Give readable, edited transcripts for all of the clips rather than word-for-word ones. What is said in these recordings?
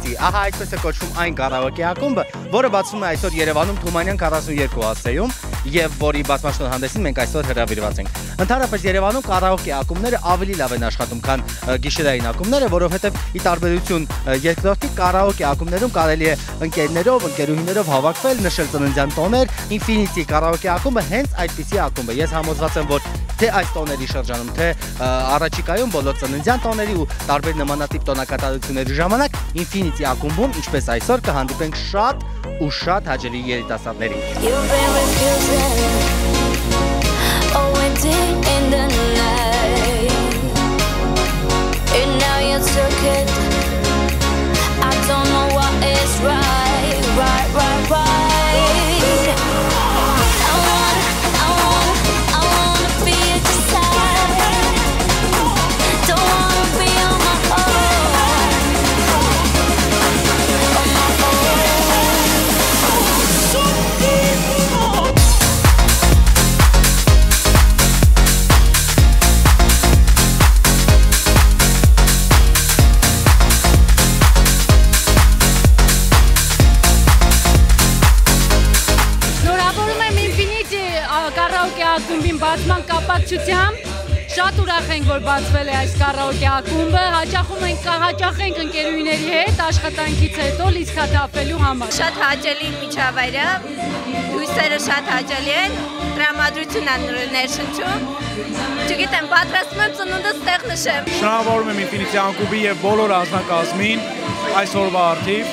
Infinity, ահա այդպես է կոչվում այն կարաոկե ակումբը, որը բացվում է այսօր Երևանում Թումանյան 42 հասցեում եւ որի բացման հանդեսին մենք այսօր հրավիրված ենք։ Ընդհանրապես Երևանում կարաոկե ակումբները ավելի լավ են աշխատում, քան գիշերային ակումբները, որովհետեւ ի տարբերություն երկրորդի կարաոկե ակումբներում կարելի է ընկերներով, ընկերուհիներով հավաքվել, նշել ծննդյան տոներ։ Infinity կարաոկե ակումբը հենց այդպիսի ակումբ է։ Ես համոզված եմ, որ թե այս տոների շրջանում, թե առաջիկայում բոլոր ծննդյան տոների ու տարբեր նմանատիպ տոնակատարությունների ժամանակ Infinity ակումբում, ինչպես այսօր, կհանդիպենք շատ ու շատ հաճելի երիտասարդների։ Ակումբին բացման կապակցությամբ շատ ուրախ ենք, որ բացվել է այս կարաոկե ակումբը, հաճախ ենք ընկերուհիների հետ աշխատանքից հետո լիցքաթափվելու համար։ Շատ հաճելի միջավայր է, հյուսերը շատ հաճելի են, տրամադրություն են ներշնչում։ Չգիտեմ, պատրաստում եմ ծնունդս տեղ նշեմ։ Շնորհավորում եմ Infinity ակումբի եւ բոլոր անձնակազմին այսօրվա առթիվ։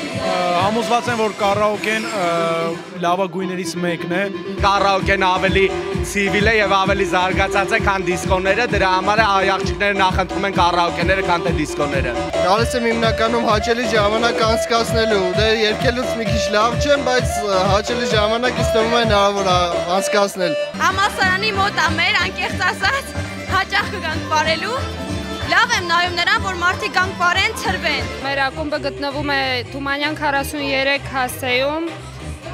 Համոզված եմ, որ կարաոկեն լավագույններից մեկն է։ Կարաոկեն ավելի ցիվիլ է եւ ավելի զարգացած է, քան դիսկոները, դրա համար է աղջիկները նախընտրում են կարաոկեները, քան թե դիսկոները։ Գալիս եմ հիմնականում հաճելի ժամանակ անցկացնելու, դե երգելուց մի քիչ լավ չեմ, բայց հաճելի ժամանակ ինձ թվում է հնարավոր անցկացնել։ Համալսարանի մոտ է մեր, անկեղծ ասած, հաճախ կգանք բարելու։ Լավ եմ նայում նրան, որ մարդիկ գանք բարեն, ցրվեն։ Մեր ակումբը գտնվում է Թումանյան 43 հասցեում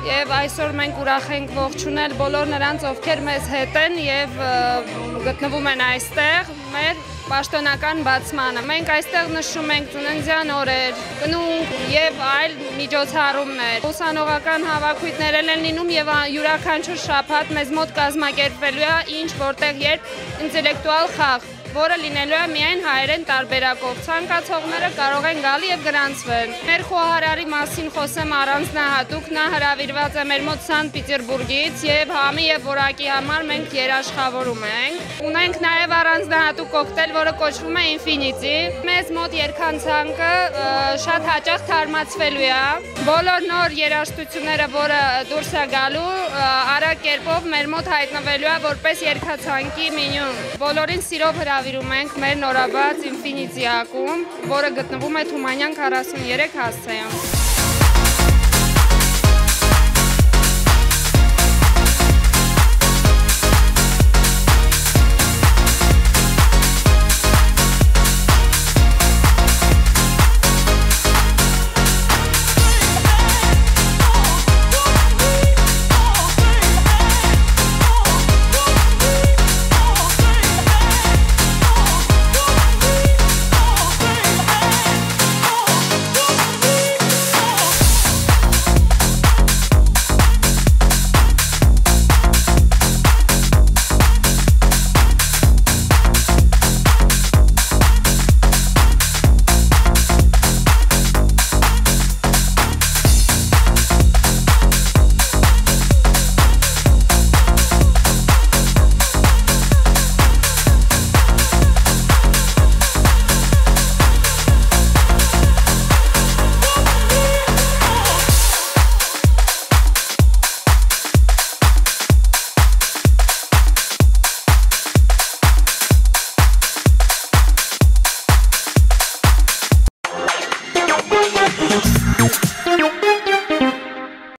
եւ այսօր մենք ուրախ ենք ողջունել բոլոր նրանց, ովքեր մեզ հետ են եւ գտնվում են այստեղ մեր պաշտոնական բացմանը։ Մենք այստեղ նշում ենք ծննդյան օրեր, կնունք եւ այլ միջոցառումներ։ Ուսանողական հավաքույթներ են լինում եւ յուրաքանչյուր շաբաթ մեզ մոտ կազմակերպվելու է ինչ որտեղ երբ ինտելեկտուալ խաղ, որը լինելու է միայն հայերեն տարբերակով։ Ցանկացողները կարող են գալ եւ գրանցվել։ Մեր խոհարարի մասին խոսեմ առանձնահատուկ, նա հրավիրված է մեր մոտ Սանտ Պետերբուրգից եւ համի եւ որակի համար մենք երաշխավորում ենք։ Ունենք նաեւ առանձնահատուկ կոկտեյլ, որը կոչվում է Infinity։ Մեզ մոտ երգանցանկը շատ հաճախ թարմացվելու է։ Բոլոր նոր երաժշտությունները, որը դուրս է գալու, արագ կերպով մեր մոտ հայտնվելու է որպես երգացանկի մենյու։ Բոլորին սիրով հրավիրում ենք մեր նորաբաց Infinity ակումբ, որը գտնվում է Թումանյան 43 հասցեում։